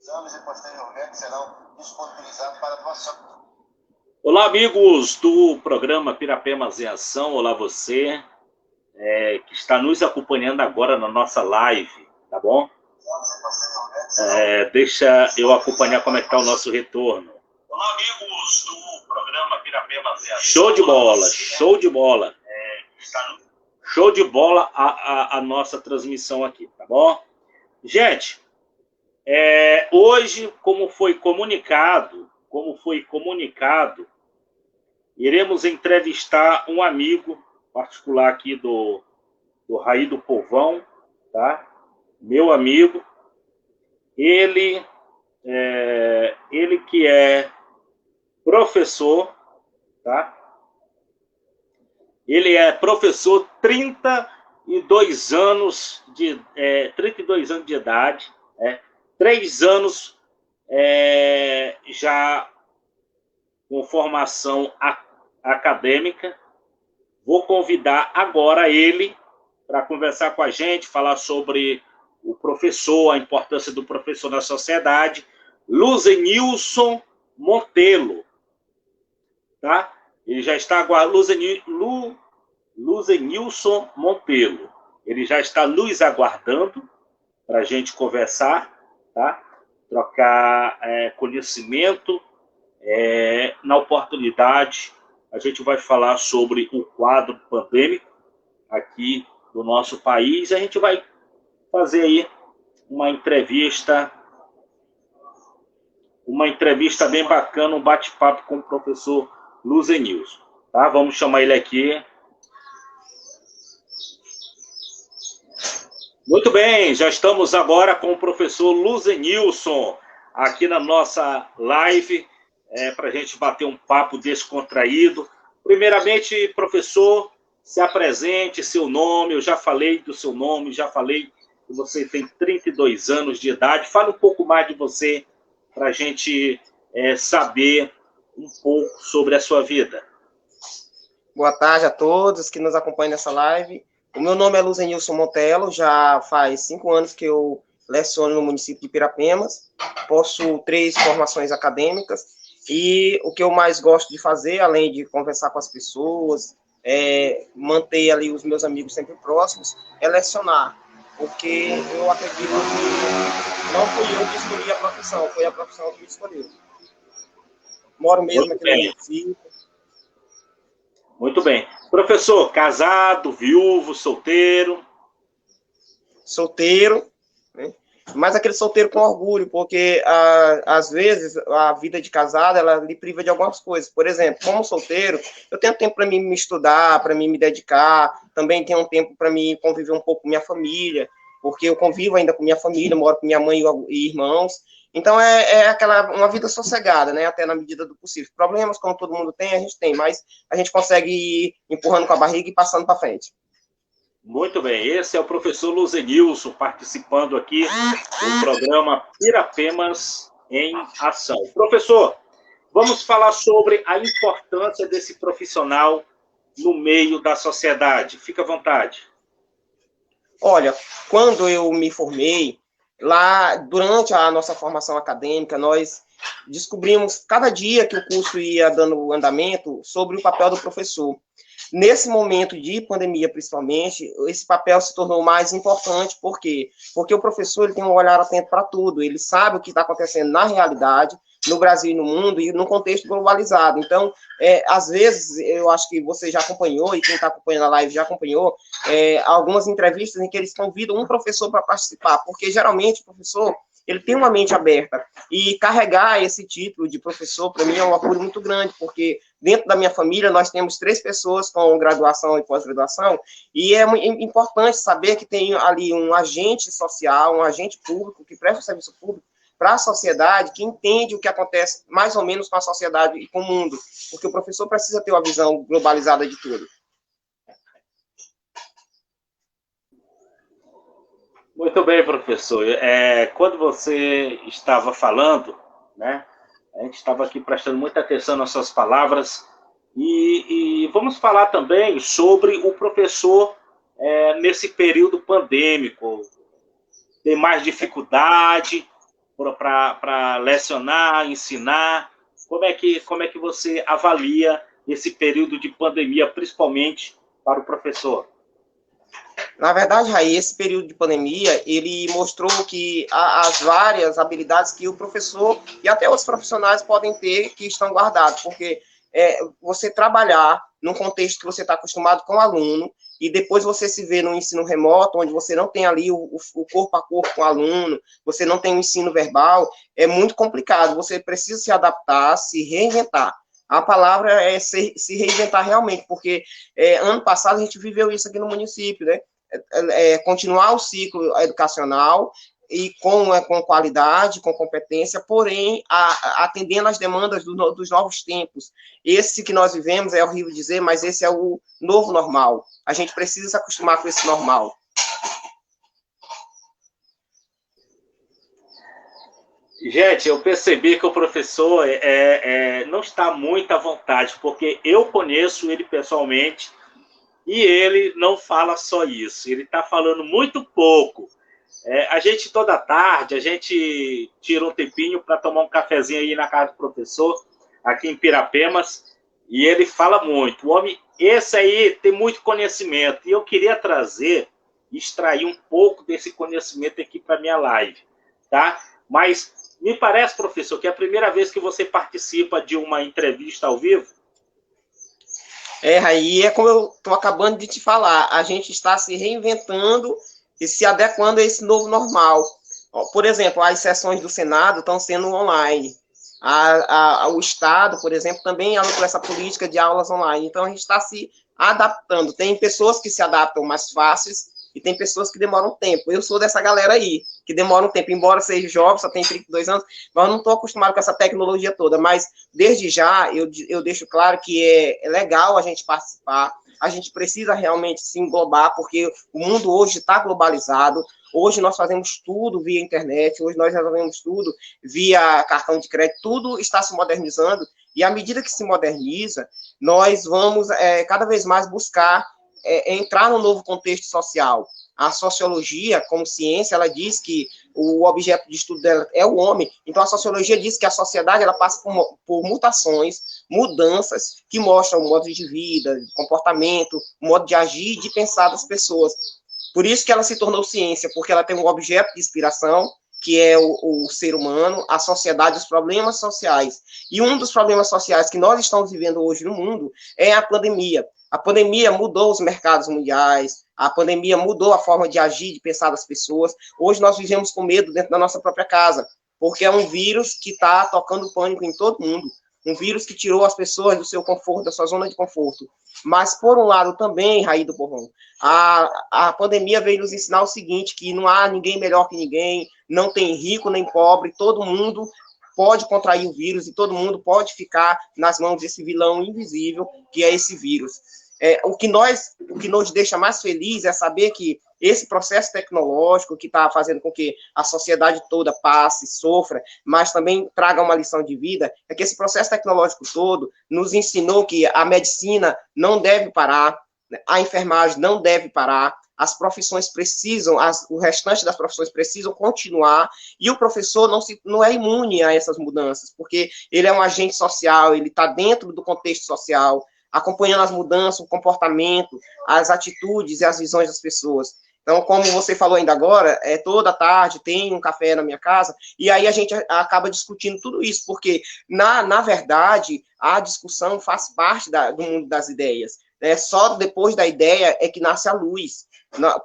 exames e posteriormente serão disponibilizados para doação. Olá, amigos do programa Pirapemas em Ação. Olá, você que está nos acompanhando agora na nossa live, tá bom? Deixa eu acompanhar como é que está o nosso retorno. Olá, amigos do programa Pirapemas em Ação. Show de bola, show de bola. Show de bola a nossa transmissão aqui, tá bom? Gente, hoje, como foi comunicado, iremos entrevistar um amigo particular aqui do Raí do Povão, tá? Meu amigo. Ele que é professor, tá? Ele é professor, 32 anos de idade, 3 anos já com formação acadêmica. Vou convidar agora ele para conversar com a gente, falar sobre o professor, a importância do professor na sociedade, Luzenilson Montelo, tá? Ele já está Luzenilson Montelo. Ele já está nos aguardando para a gente conversar, tá? Trocar conhecimento. Na oportunidade, a gente vai falar sobre o quadro pandêmico aqui do nosso país. A gente vai fazer aí uma entrevista bem bacana, um bate-papo com o professor Luzenilson, tá? Vamos chamar ele aqui. Muito bem, já estamos agora com o professor Luzenilson aqui na nossa live, para a gente bater um papo descontraído. Primeiramente, professor, se apresente, seu nome. Eu já falei do seu nome, já falei que você tem 32 anos de idade. Fale um pouco mais de você para a gente saber um pouco sobre a sua vida. Boa tarde a todos que nos acompanham nessa live. O meu nome é Luzenilson Montelo, já faz 5 anos que eu leciono no município de Pirapemas, possuo 3 formações acadêmicas, e o que eu mais gosto de fazer, além de conversar com as pessoas, manter ali os meus amigos sempre próximos, é lecionar, porque eu acredito que não fui eu que escolhi a profissão, foi a profissão que me escolheu. Moro mesmo aqui no município. Muito bem. Professor, casado, viúvo, solteiro? Solteiro, né? Mas aquele solteiro com orgulho, porque às vezes a vida de casado, ela lhe priva de algumas coisas. Por exemplo, como solteiro, eu tenho tempo para mim me estudar, para mim me dedicar, também tenho um tempo para mim conviver um pouco com minha família, porque eu convivo ainda com minha família, moro com minha mãe e irmãos. Então, uma vida sossegada, né? Até na medida do possível. Problemas, como todo mundo tem, a gente tem, mas a gente consegue ir empurrando com a barriga e passando para frente. Muito bem, esse é o professor Luzenilson participando aqui do programa Pirapemas em Ação. Professor, vamos falar sobre a importância desse profissional no meio da sociedade. Fica à vontade. Olha, quando eu me formei, lá, durante a nossa formação acadêmica, nós descobrimos, cada dia que o curso ia dando andamento, sobre o papel do professor. Nesse momento de pandemia, principalmente, esse papel se tornou mais importante. Por quê? Porque o professor ele tem um olhar atento para tudo, ele sabe o que está acontecendo na realidade, no Brasil e no mundo, e no contexto globalizado. Então, às vezes, eu acho que você já acompanhou, e quem está acompanhando a live já acompanhou, algumas entrevistas em que eles convidam um professor para participar, porque geralmente o professor ele tem uma mente aberta, e carregar esse título de professor, para mim, é um orgulho muito grande, porque dentro da minha família nós temos 3 pessoas com graduação e pós-graduação, e é importante saber que tem ali um agente social, um agente público, que presta serviço público para a sociedade, que entende o que acontece mais ou menos com a sociedade e com o mundo, porque o professor precisa ter uma visão globalizada de tudo. Muito bem, professor. Quando você estava falando, né, a gente estava aqui prestando muita atenção nas suas palavras, e vamos falar também sobre o professor nesse período pandêmico. Tem mais dificuldade, para lecionar, ensinar? Como é que você avalia esse período de pandemia, principalmente para o professor? Na verdade, Raí, esse período de pandemia, ele mostrou que as várias habilidades que o professor e até os profissionais podem ter que estão guardados, porque você trabalhar num contexto que você está acostumado com o aluno, e depois você se vê no ensino remoto, onde você não tem ali o corpo a corpo com o aluno, você não tem o ensino verbal, é muito complicado, você precisa se adaptar, se reinventar. A palavra é se reinventar realmente, porque ano passado a gente viveu isso aqui no município, né? Continuar o ciclo educacional e com qualidade, com competência, porém, atendendo às demandas dos novos tempos. Esse que nós vivemos, é horrível dizer, mas esse é o novo normal. A gente precisa se acostumar com esse normal. Gente, eu percebi que o professor não está muito à vontade, porque eu conheço ele pessoalmente e ele não fala só isso, ele está falando muito pouco. A gente, toda tarde, a gente tira um tempinho para tomar um cafezinho aí na casa do professor, aqui em Pirapemas, e ele fala muito. O homem, esse aí tem muito conhecimento, e eu queria extrair um pouco desse conhecimento aqui para a minha live, tá? Mas me parece, professor, que é a primeira vez que você participa de uma entrevista ao vivo. Aí é como eu estou acabando de te falar, a gente está se reinventando e se adequando a esse novo normal. Por exemplo, as sessões do Senado estão sendo online. O Estado, por exemplo, também adotou essa política de aulas online. Então, a gente está se adaptando. Tem pessoas que se adaptam mais fáceis e tem pessoas que demoram tempo. Eu sou dessa galera aí, que demora um tempo. Embora seja jovem, só tenho 32 anos, mas eu não estou acostumado com essa tecnologia toda. Mas, desde já, eu deixo claro que é legal a gente participar. A gente precisa realmente se englobar, porque o mundo hoje está globalizado. Hoje nós fazemos tudo via internet, hoje nós resolvemos tudo via cartão de crédito, tudo está se modernizando, e à medida que se moderniza, nós vamos cada vez mais buscar entrar no novo contexto social. A sociologia, como ciência, ela diz que o objeto de estudo dela é o homem. Então, a sociologia diz que a sociedade ela passa por mutações, mudanças, que mostram o modo de vida, comportamento, o modo de agir e de pensar das pessoas. Por isso que ela se tornou ciência, porque ela tem um objeto de inspiração, que é o ser humano, a sociedade, os problemas sociais. E um dos problemas sociais que nós estamos vivendo hoje no mundo é a pandemia. A pandemia mudou os mercados mundiais, a pandemia mudou a forma de agir, de pensar das pessoas. Hoje nós vivemos com medo dentro da nossa própria casa, porque é um vírus que está tocando pânico em todo mundo. Um vírus que tirou as pessoas do seu conforto, da sua zona de conforto. Mas, por um lado, também, Raí do Borrão, a pandemia veio nos ensinar o seguinte, que não há ninguém melhor que ninguém, não tem rico nem pobre, todo mundo pode contrair o vírus e todo mundo pode ficar nas mãos desse vilão invisível, que é esse vírus. O que nos deixa mais feliz é saber que esse processo tecnológico que está fazendo com que a sociedade toda passe, sofra, mas também traga uma lição de vida, é que esse processo tecnológico todo nos ensinou que a medicina não deve parar, a enfermagem não deve parar, as profissões precisam, o restante das profissões precisam continuar, e o professor não é imune a essas mudanças, porque ele é um agente social, ele está dentro do contexto social, acompanhando as mudanças, o comportamento, as atitudes e as visões das pessoas. Então, como você falou ainda agora, toda tarde tem um café na minha casa, e aí a gente acaba discutindo tudo isso, porque, na verdade, a discussão faz parte do mundo das ideias. Só depois da ideia é que nasce a luz.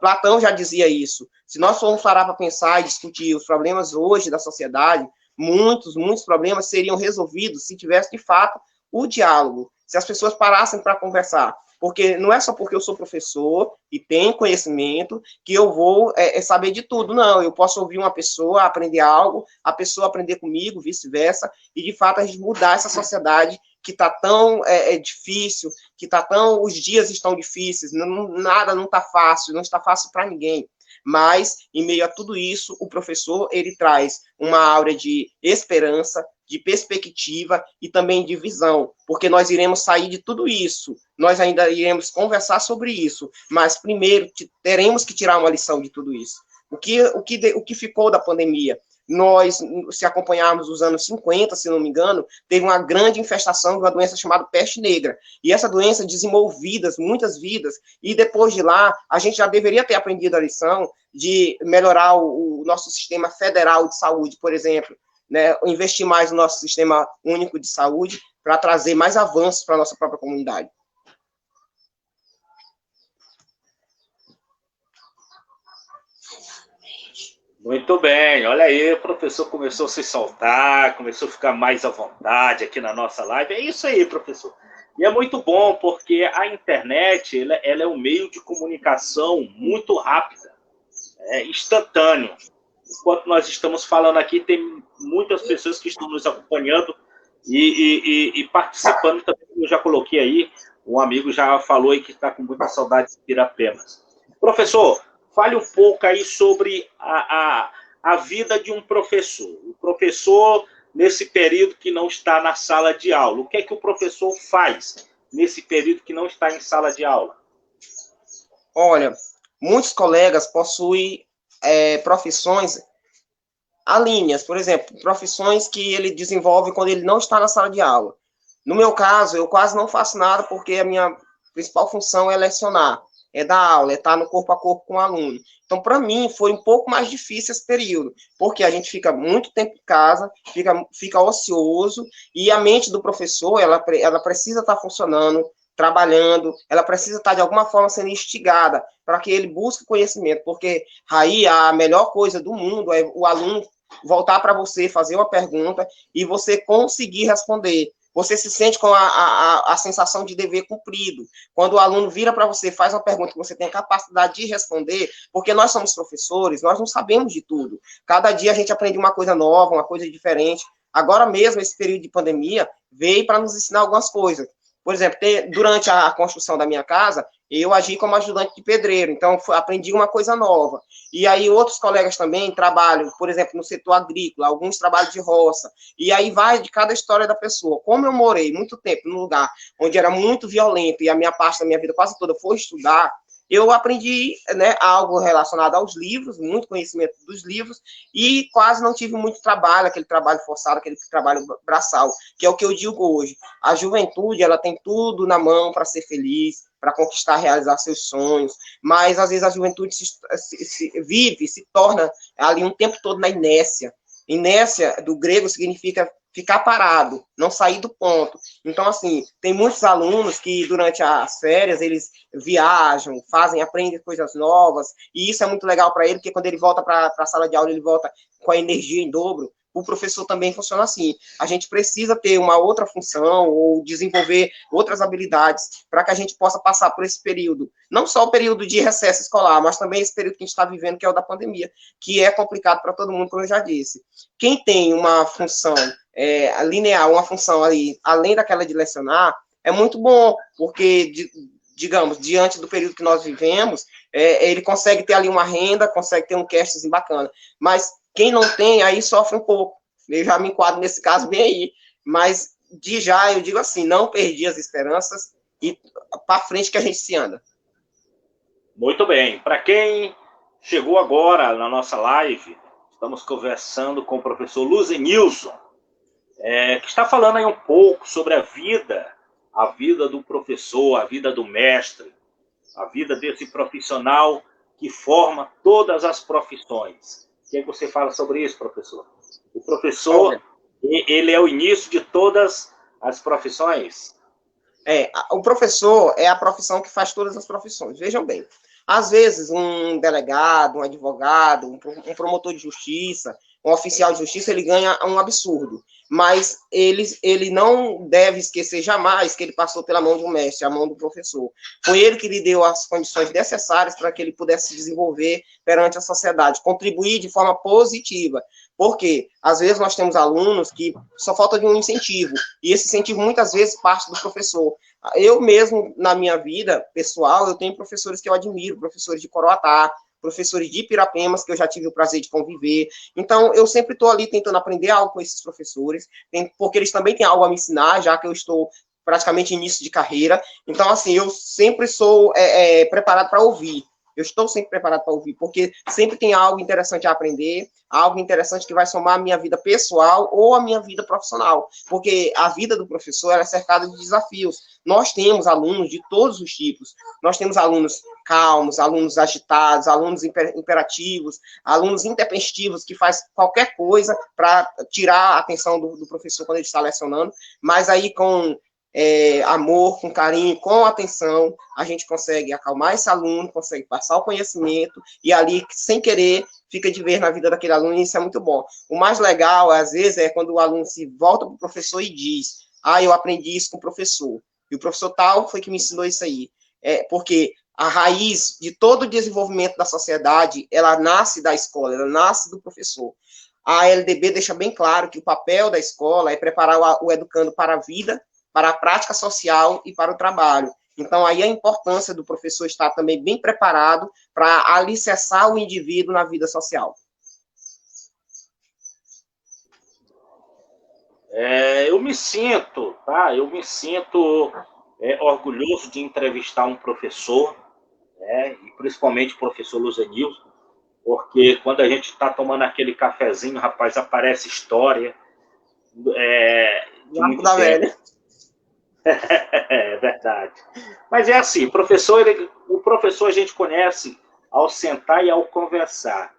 Platão já dizia isso. Se nós formos parar para pensar e discutir os problemas hoje da sociedade, muitos problemas seriam resolvidos se tivesse, de fato, o diálogo, se as pessoas parassem para conversar. Porque não é só porque eu sou professor e tenho conhecimento que eu vou saber de tudo, não. Eu posso ouvir uma pessoa, aprender algo, a pessoa aprender comigo, vice-versa, e de fato a gente mudar essa sociedade que está tão difícil, os dias estão difíceis, nada não está fácil, não está fácil para ninguém. Mas, em meio a tudo isso, o professor, ele traz uma aura de esperança, de perspectiva e também de visão, porque nós iremos sair de tudo isso, nós ainda iremos conversar sobre isso, mas primeiro teremos que tirar uma lição de tudo isso. O que ficou da pandemia? nós, se acompanharmos os anos 50, se não me engano, teve uma grande infestação de uma doença chamada peste negra. E essa doença dizimou vidas, muitas vidas, e depois de lá, a gente já deveria ter aprendido a lição de melhorar o nosso sistema federal de saúde, por exemplo, né, investir mais no nosso sistema único de saúde para trazer mais avanços para a nossa própria comunidade. Muito bem, olha aí, o professor começou a se soltar, começou a ficar mais à vontade aqui na nossa live. É isso aí, professor. E é muito bom, porque a internet ela é um meio de comunicação muito rápida, instantâneo. Enquanto nós estamos falando aqui, tem muitas pessoas que estão nos acompanhando e participando também. Eu já coloquei aí, um amigo já falou aí que está com muita saudade de Pirapemas. Professor, fale um pouco aí sobre a vida de um professor. O professor, nesse período que não está na sala de aula, o que é que o professor faz nesse período que não está em sala de aula? Olha, muitos colegas possuem profissões alíneas, por exemplo, profissões que ele desenvolve quando ele não está na sala de aula. No meu caso, eu quase não faço nada porque a minha principal função é lecionar, é dar aula, é estar no corpo a corpo com o aluno. Então, para mim, foi um pouco mais difícil esse período, porque a gente fica muito tempo em casa, fica ocioso, e a mente do professor, ela precisa estar funcionando, trabalhando, ela precisa estar, de alguma forma, sendo instigada para que ele busque conhecimento, porque aí a melhor coisa do mundo é o aluno voltar para você, fazer uma pergunta, e você conseguir responder. Você se sente com a sensação de dever cumprido. Quando o aluno vira para você, faz uma pergunta que você tem a capacidade de responder, porque nós somos professores, nós não sabemos de tudo. Cada dia a gente aprende uma coisa nova, uma coisa diferente. Agora mesmo, esse período de pandemia, veio para nos ensinar algumas coisas. Por exemplo, durante a construção da minha casa, eu agi como ajudante de pedreiro, então aprendi uma coisa nova. E aí outros colegas também trabalham, por exemplo, no setor agrícola, alguns trabalham de roça, e aí vai de cada história da pessoa. Como eu morei muito tempo num lugar onde era muito violento, e a minha parte da minha vida quase toda foi estudar, eu aprendi, né, algo relacionado aos livros, muito conhecimento dos livros, e quase não tive muito trabalho, aquele trabalho forçado, aquele trabalho braçal, que é o que eu digo hoje. A juventude, ela tem tudo na mão para ser feliz, para conquistar, realizar seus sonhos, mas às vezes a juventude se torna ali um tempo todo na inércia. Inércia, do grego, significa ficar parado, não sair do ponto. Então, assim, tem muitos alunos que durante as férias, eles viajam, aprendem coisas novas, e isso é muito legal para ele, porque quando ele volta para a sala de aula, ele volta com a energia em dobro. O professor também funciona assim. A gente precisa ter uma outra função ou desenvolver outras habilidades para que a gente possa passar por esse período. Não só o período de recesso escolar, mas também esse período que a gente está vivendo, que é o da pandemia, que é complicado para todo mundo, como eu já disse. Quem tem uma função linear, uma função ali, além daquela de lecionar, é muito bom, porque, digamos, diante do período que nós vivemos, ele consegue ter ali uma renda, consegue ter um cashzinho bacana. Mas quem não tem, aí sofre um pouco. Eu já me enquadro nesse caso bem aí. Mas, de já, eu digo assim, não perdi as esperanças e para frente que a gente se anda. Muito bem. Para quem chegou agora na nossa live, estamos conversando com o professor Luzenilson, que está falando aí um pouco sobre a vida do professor, a vida do mestre, a vida desse profissional que forma todas as profissões. O que você fala sobre isso, professor? O professor, ele é o início de todas as profissões? O professor é a profissão que faz todas as profissões. Vejam bem, às vezes um delegado, um advogado, um promotor de justiça, um oficial de justiça, ele ganha um absurdo. Mas ele não deve esquecer jamais que ele passou pela mão de um mestre, a mão do professor. Foi ele que lhe deu as condições necessárias para que ele pudesse se desenvolver perante a sociedade, contribuir de forma positiva. Porque, às vezes, nós temos alunos que só falta de um incentivo, e esse incentivo, muitas vezes, parte do professor. Eu mesmo, na minha vida pessoal, eu tenho professores que eu admiro, professores de Coroatá, professores de Pirapemas, que eu já tive o prazer de conviver. Então, eu sempre estou ali tentando aprender algo com esses professores, porque eles também têm algo a me ensinar, já que eu estou praticamente início de carreira. Então, assim, eu sempre sou preparado para ouvir. eu estou sempre preparado para ouvir, porque sempre tem algo interessante a aprender, algo interessante que vai somar a minha vida pessoal ou a minha vida profissional, porque a vida do professor é cercada de desafios. Nós temos alunos de todos os tipos, nós temos alunos calmos, alunos agitados, alunos imperativos, alunos intempestivos que faz qualquer coisa para tirar a atenção do professor quando ele está lecionando, mas aí com amor, com carinho, com atenção, a gente consegue acalmar esse aluno, consegue passar o conhecimento, e ali, sem querer, fica de ver na vida daquele aluno, e isso é muito bom. O mais legal, às vezes, é quando o aluno se volta para o professor e diz, eu aprendi isso com o professor, e o professor tal foi que me ensinou isso aí. Porque a raiz de todo o desenvolvimento da sociedade, ela nasce da escola, ela nasce do professor. A LDB deixa bem claro que o papel da escola é preparar o educando para a vida, para a prática social e para o trabalho. Então, aí a importância do professor estar também bem preparado para alicerçar o indivíduo na vida social. Eu me sinto, tá? Eu me sinto orgulhoso de entrevistar um professor, e principalmente o professor Luzenilson, porque quando a gente está tomando aquele cafezinho, rapaz, aparece história de muito da tempo. Velha. É verdade. Mas é assim, o professor a gente conhece ao sentar e ao conversar.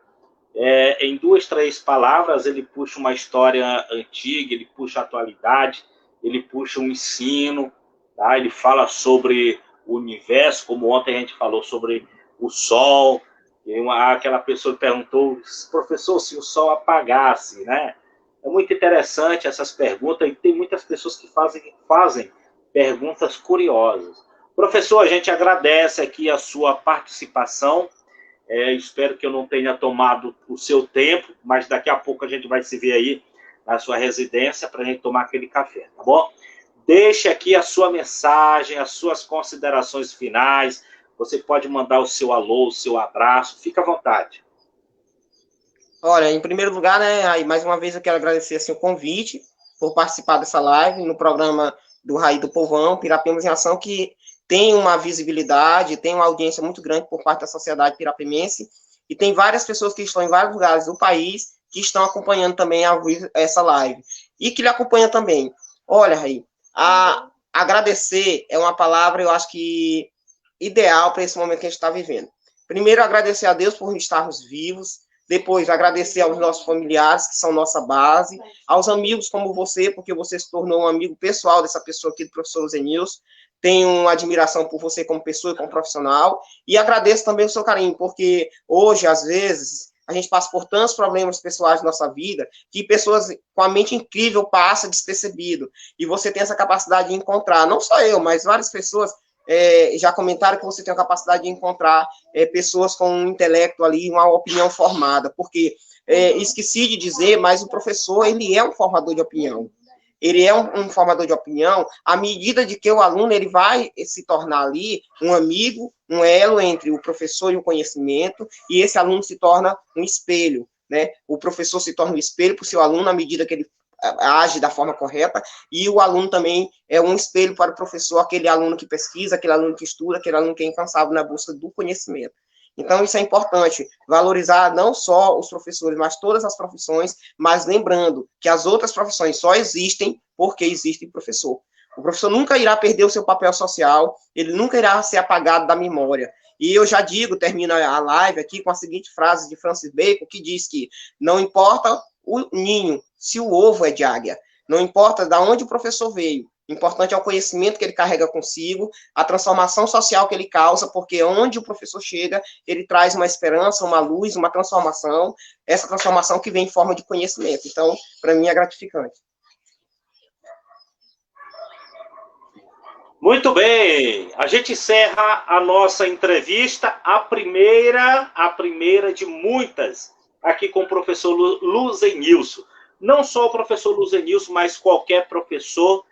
Em 2, 3 palavras, ele puxa uma história antiga, ele puxa a atualidade, ele puxa um ensino, tá? Ele fala sobre o universo, como ontem a gente falou sobre o sol. Aquela pessoa perguntou, professor, se o sol apagasse, né? É muito interessante essas perguntas, e tem muitas pessoas que fazem perguntas curiosas. Professor, a gente agradece aqui a sua participação. Espero que eu não tenha tomado o seu tempo, mas daqui a pouco a gente vai se ver aí na sua residência para a gente tomar aquele café, tá bom? Deixe aqui a sua mensagem, as suas considerações finais. Você pode mandar o seu alô, o seu abraço. Fica à vontade. Olha, em primeiro lugar, né, mais uma vez eu quero agradecer assim, o convite por participar dessa live no programa do Raí do Povão, Pirapemas em Ação, que tem uma visibilidade, tem uma audiência muito grande por parte da sociedade pirapemense, e tem várias pessoas que estão em vários lugares do país que estão acompanhando também essa live, e que lhe acompanham também. Olha, Raí, agradecer é uma palavra, eu acho que ideal para esse momento que a gente está vivendo. Primeiro, agradecer a Deus por estarmos vivos. Depois, agradecer aos nossos familiares, que são nossa base, aos amigos como você, porque você se tornou um amigo pessoal dessa pessoa aqui, do professor Luzenilson. Tenho uma admiração por você como pessoa e como profissional, e agradeço também o seu carinho, porque hoje, às vezes, a gente passa por tantos problemas pessoais na nossa vida, que pessoas com a mente incrível passam despercebido, e você tem essa capacidade de encontrar, não só eu, mas várias pessoas já comentaram que você tem a capacidade de encontrar pessoas com um intelecto ali, uma opinião formada, porque esqueci de dizer, mas o professor, ele é um formador de opinião. Ele é um formador de opinião à medida de que o aluno ele vai se tornar ali um amigo, um elo entre o professor e o conhecimento, e esse aluno se torna um espelho, né? O professor se torna um espelho para o seu aluno à medida que ele age da forma correta, e o aluno também é um espelho para o professor, aquele aluno que pesquisa, aquele aluno que estuda, aquele aluno que é incansável na busca do conhecimento. Então, isso é importante, valorizar não só os professores, mas todas as profissões, mas lembrando que as outras profissões só existem porque existe professor. O professor nunca irá perder o seu papel social, ele nunca irá ser apagado da memória. E eu já digo, termino a live aqui com a seguinte frase de Francis Bacon, que diz que não importa o ninho, se o ovo é de águia. Não importa de onde o professor veio. O importante é o conhecimento que ele carrega consigo, a transformação social que ele causa, porque onde o professor chega, ele traz uma esperança, uma luz, uma transformação, essa transformação que vem em forma de conhecimento. Então, para mim, é gratificante. Muito bem, a gente encerra a nossa entrevista, a primeira de muitas, aqui com o professor Luzenilson. Não só o professor Luzenilson, mas qualquer professor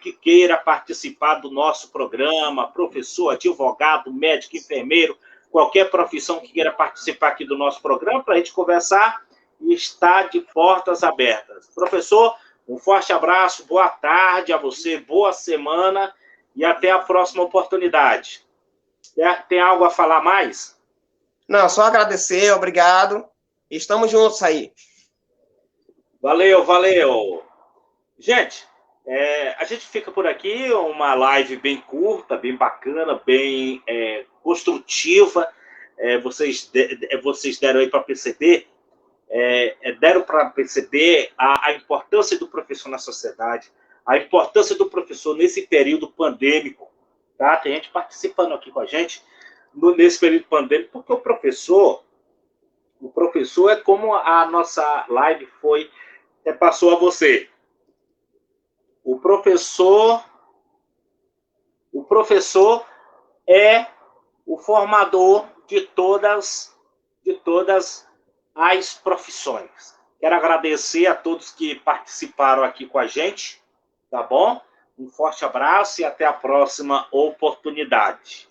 que queira participar do nosso programa, professor, advogado, médico, enfermeiro, qualquer profissão que queira participar aqui do nosso programa, para a gente conversar, e está de portas abertas. Professor, um forte abraço, boa tarde a você, boa semana, e até a próxima oportunidade. Tem algo a falar mais? Não, só agradecer, obrigado. Estamos juntos aí. Valeu, valeu. Gente, a gente fica por aqui, uma live bem curta, bem bacana, bem construtiva. Vocês deram aí para perceber, a importância do professor na sociedade, a importância do professor nesse período pandêmico. Tá? Tem gente participando aqui com a gente nesse período pandêmico, porque o professor é como a nossa live passou a você. O professor é o formador de todas as profissões. Quero agradecer a todos que participaram aqui com a gente, tá bom? Um forte abraço e até a próxima oportunidade.